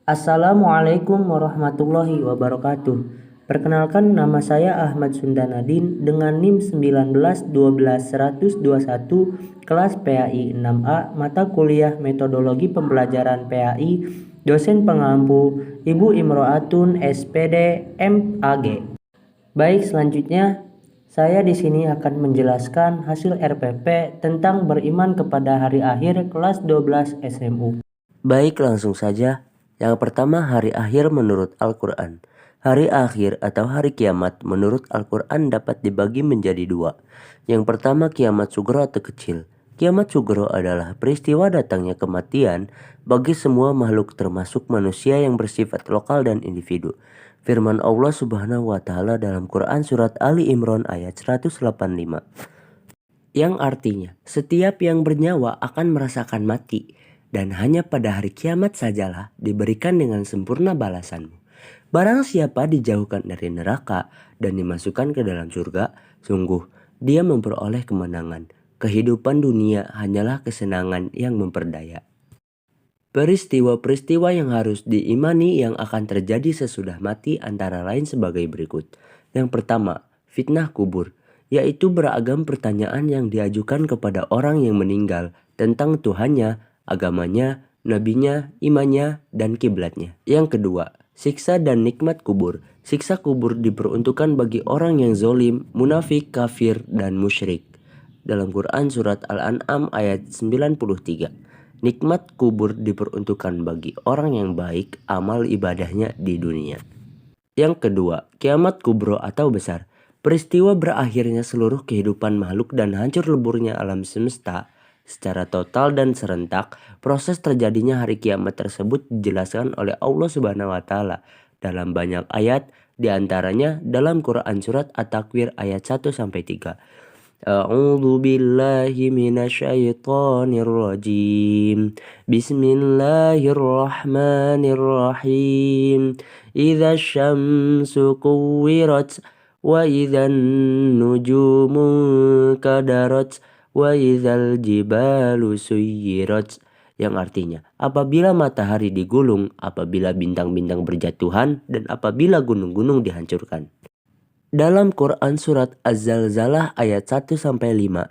Assalamualaikum warahmatullahi wabarakatuh. Perkenalkan, nama saya Ahmad Sundanadin dengan NIM 19 12 121 kelas PAI 6A, mata kuliah Metodologi Pembelajaran PAI, dosen pengampu Ibu Imro'atun SPD MAG. Baik, selanjutnya saya di sini akan menjelaskan hasil RPP tentang beriman kepada hari akhir kelas 12 SMU. Baik, langsung saja. Yang pertama, hari akhir menurut Al-Quran. Hari akhir atau hari kiamat menurut Al-Quran dapat dibagi menjadi dua. Yang pertama, kiamat sugro atau kecil. Kiamat sugro adalah peristiwa datangnya kematian bagi semua makhluk termasuk manusia yang bersifat lokal dan individu. Firman Allah Subhanahu wa Ta'ala dalam Quran Surat Ali Imran ayat 185. Yang artinya, setiap yang bernyawa akan merasakan mati, dan hanya pada hari kiamat sajalah diberikan dengan sempurna balasanmu. Barang siapa dijauhkan dari neraka dan dimasukkan ke dalam surga, sungguh dia memperoleh kemenangan. Kehidupan dunia hanyalah kesenangan yang memperdaya. Peristiwa-peristiwa yang harus diimani yang akan terjadi sesudah mati antara lain sebagai berikut. Yang pertama, fitnah kubur, yaitu beragam pertanyaan yang diajukan kepada orang yang meninggal tentang Tuhannya, agamanya, nabinya, imannya, dan kiblatnya. Yang kedua, siksa dan nikmat kubur. Siksa kubur diperuntukkan bagi orang yang zolim, munafik, kafir, dan musyrik. Dalam Quran Surat Al-An'am ayat 93. Nikmat kubur diperuntukkan bagi orang yang baik amal ibadahnya di dunia. Yang kedua, kiamat kubro atau besar. Peristiwa berakhirnya seluruh kehidupan makhluk dan hancur leburnya alam semesta secara total dan serentak. Proses terjadinya hari kiamat tersebut dijelaskan oleh Allah Subhanahu wa Ta'ala dalam banyak ayat, diantaranya dalam Quran Surat At-Takwir ayat 1-3. A'udzu billahi minasyaitonir rajim. Bismillahirrahmanirrahim. Idza syamsu kuwirat wa idzan nujumu kadarat wa idzal jibalu suyirat. Yang artinya, apabila matahari digulung, apabila bintang-bintang berjatuhan, dan apabila gunung-gunung dihancurkan. Dalam Quran Surat Az-Zalzalah ayat 1-5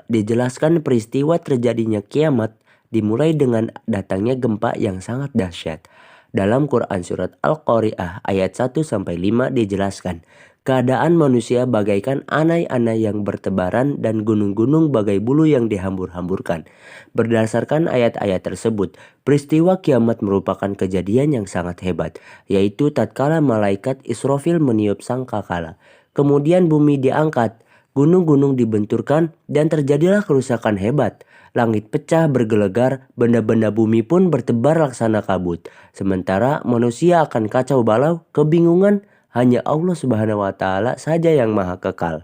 dijelaskan peristiwa terjadinya kiamat dimulai dengan datangnya gempa yang sangat dahsyat. Dalam Quran Surat Al-Qari'ah ayat 1-5 dijelaskan keadaan manusia bagaikan anai-anai yang bertebaran dan gunung-gunung bagai bulu yang dihambur-hamburkan. Berdasarkan ayat-ayat tersebut, peristiwa kiamat merupakan kejadian yang sangat hebat, yaitu tatkala malaikat Israfil meniup sangkakala. Kemudian bumi diangkat, gunung-gunung dibenturkan, dan terjadilah kerusakan hebat. Langit pecah bergelegar, benda-benda bumi pun bertebar laksana kabut. Sementara manusia akan kacau balau, kebingungan, hanya Allah Subhanahu wa Ta'ala saja yang maha kekal.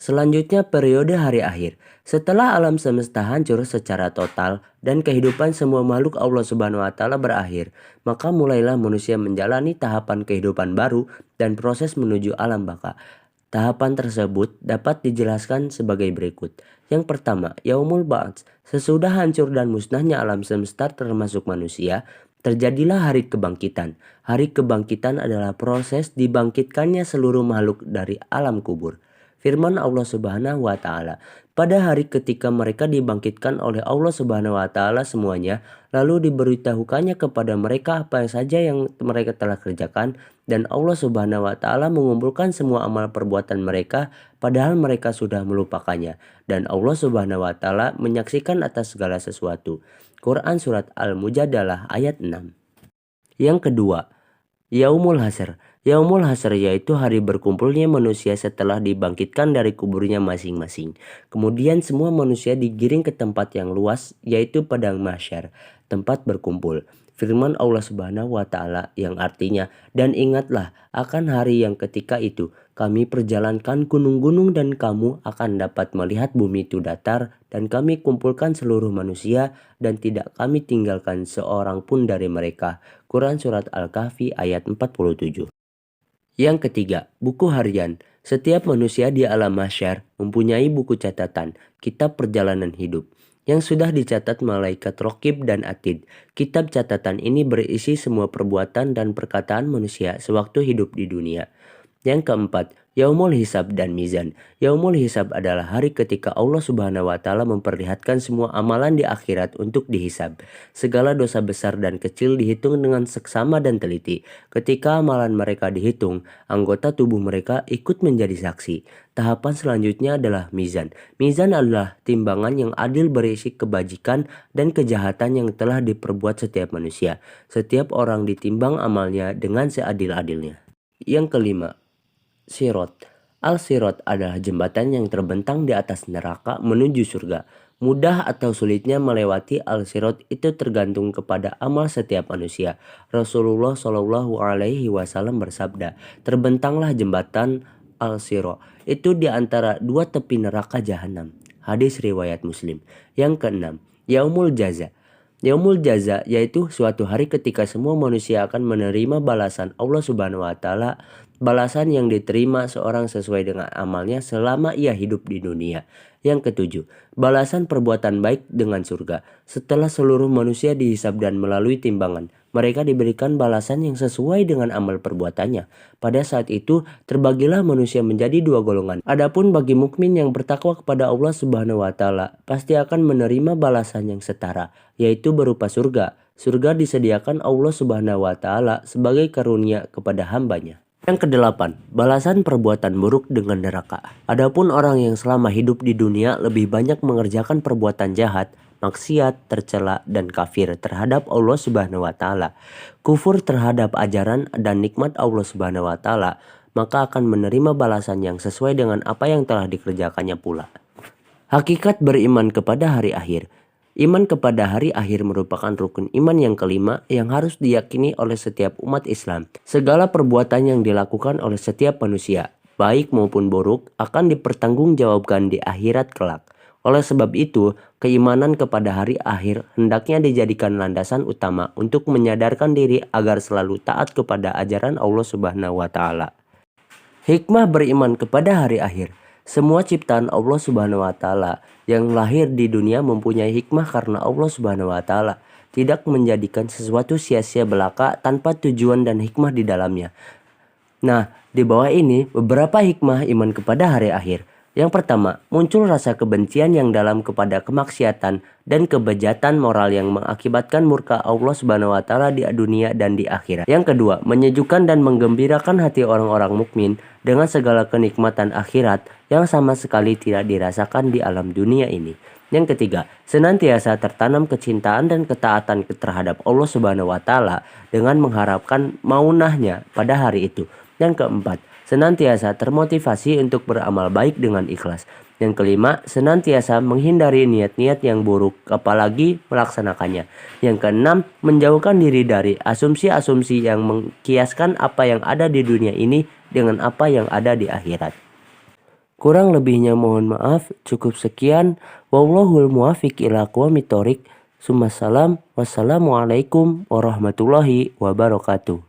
Selanjutnya periode hari akhir. Setelah alam semesta hancur secara total dan kehidupan semua makhluk Allah Subhanahu wa Ta'ala berakhir, maka mulailah manusia menjalani tahapan kehidupan baru dan proses menuju alam baka. Tahapan tersebut dapat dijelaskan sebagai berikut. Yang pertama, Yaumul Ba'ats. Sesudah hancur dan musnahnya alam semesta termasuk manusia, terjadilah hari kebangkitan. Hari kebangkitan adalah proses dibangkitkannya seluruh makhluk dari alam kubur. Firman Allah Subhanahu wa Ta'ala, pada hari ketika mereka dibangkitkan oleh Allah Subhanahu wa Ta'ala semuanya, lalu diberitahukannya kepada mereka apa saja yang mereka telah kerjakan, dan Allah Subhanahu wa Ta'ala mengumpulkan semua amal perbuatan mereka padahal mereka sudah melupakannya, dan Allah Subhanahu wa Ta'ala menyaksikan atas segala sesuatu. Quran Surat Al-Mujadalah ayat 6. Yang kedua, Yaumul Hasr. Yaumul Hasr yaitu hari berkumpulnya manusia setelah dibangkitkan dari kuburnya masing-masing. Kemudian semua manusia digiring ke tempat yang luas, yaitu padang mahsyar, tempat berkumpul. Firman Allah Subhanahu wa Ta'ala yang artinya, dan ingatlah akan hari yang ketika itu kami perjalankan gunung-gunung dan kamu akan dapat melihat bumi itu datar, dan kami kumpulkan seluruh manusia dan tidak kami tinggalkan seorang pun dari mereka. Quran Surat Al-Kahfi ayat 47. Yang ketiga, buku harian. Setiap manusia di alam mahsyar mempunyai buku catatan, kitab perjalanan hidup. yang sudah dicatat malaikat Raqib dan Atid. Kitab catatan ini berisi semua perbuatan dan perkataan manusia sewaktu hidup di dunia. Yang keempat, Yaumul Hisab dan Mizan. Yaumul Hisab adalah hari ketika Allah Subhanahu wa Ta'ala memperlihatkan semua amalan di akhirat untuk dihisab. Segala dosa besar dan kecil dihitung dengan seksama dan teliti. Ketika amalan mereka dihitung, anggota tubuh mereka ikut menjadi saksi. Tahapan selanjutnya adalah Mizan. Mizan adalah timbangan yang adil berisi kebajikan dan kejahatan yang telah diperbuat setiap manusia. Setiap orang ditimbang amalnya dengan seadil-adilnya. Yang kelima, Sirot. Al-Sirot adalah jembatan yang terbentang di atas neraka menuju surga. Mudah atau sulitnya melewati Al-Sirot itu tergantung kepada amal setiap manusia. Rasulullah Shallallahu Alaihi Wasallam bersabda, terbentanglah jembatan Al-Sirot itu di antara dua tepi neraka jahanam. Hadis riwayat Muslim. Yang keenam, Yaumul Jaza. Yaumul Jaza yaitu suatu hari ketika semua manusia akan menerima balasan Allah Subhanahu wa Ta'ala. Balasan yang diterima seorang sesuai dengan amalnya selama ia hidup di dunia. Yang ketujuh, balasan perbuatan baik dengan surga. Setelah seluruh manusia dihisab dan melalui timbangan, mereka diberikan balasan yang sesuai dengan amal perbuatannya. Pada saat itu, terbagilah manusia menjadi dua golongan. Adapun bagi mukmin yang bertakwa kepada Allah Subhanahu wa Ta'ala, pasti akan menerima balasan yang setara, yaitu berupa surga. Surga disediakan Allah Subhanahu wa Ta'ala sebagai karunia kepada hambanya. Yang kedelapan, balasan perbuatan buruk dengan neraka. Adapun orang yang selama hidup di dunia lebih banyak mengerjakan perbuatan jahat, maksiat, tercela, dan kafir terhadap Allah Subhanahu wa Ta'ala, kufur terhadap ajaran dan nikmat Allah Subhanahu wa Ta'ala, maka akan menerima balasan yang sesuai dengan apa yang telah dikerjakannya pula. Hakikat beriman kepada hari akhir. Iman kepada hari akhir merupakan rukun iman yang kelima yang harus diyakini oleh setiap umat Islam. Segala perbuatan yang dilakukan oleh setiap manusia, baik maupun buruk, akan dipertanggungjawabkan di akhirat kelak. Oleh sebab itu, keimanan kepada hari akhir hendaknya dijadikan landasan utama untuk menyadarkan diri agar selalu taat kepada ajaran Allah Subhanahu wa Ta'ala. Hikmah beriman kepada hari akhir. Semua ciptaan Allah Subhanahu wa Ta'ala yang lahir di dunia mempunyai hikmah karena Allah Subhanahu wa Ta'ala tidak menjadikan sesuatu sia-sia belaka tanpa tujuan dan hikmah di dalamnya. Nah, di bawah ini beberapa hikmah iman kepada hari akhir. Yang pertama, muncul rasa kebencian yang dalam kepada kemaksiatan dan kebejatan moral yang mengakibatkan murka Allah Subhanahu wa Ta'ala di dunia dan di akhirat. Yang kedua, menyejukkan dan menggembirakan hati orang-orang mukmin dengan segala kenikmatan akhirat yang sama sekali tidak dirasakan di alam dunia ini. Yang ketiga, senantiasa tertanam kecintaan dan ketaatan terhadap Allah Subhanahu wa Ta'ala dengan mengharapkan maunahnya pada hari itu. Yang keempat, senantiasa termotivasi untuk beramal baik dengan ikhlas. Yang kelima, senantiasa menghindari niat-niat yang buruk, apalagi melaksanakannya. Yang keenam, menjauhkan diri dari asumsi-asumsi yang mengkiaskan apa yang ada di dunia ini dengan apa yang ada di akhirat. Kurang lebihnya mohon maaf, cukup sekian. Wallahul muwaffiq ila aqwamit thoriq. Wassalamualaikum warahmatullahi wabarakatuh.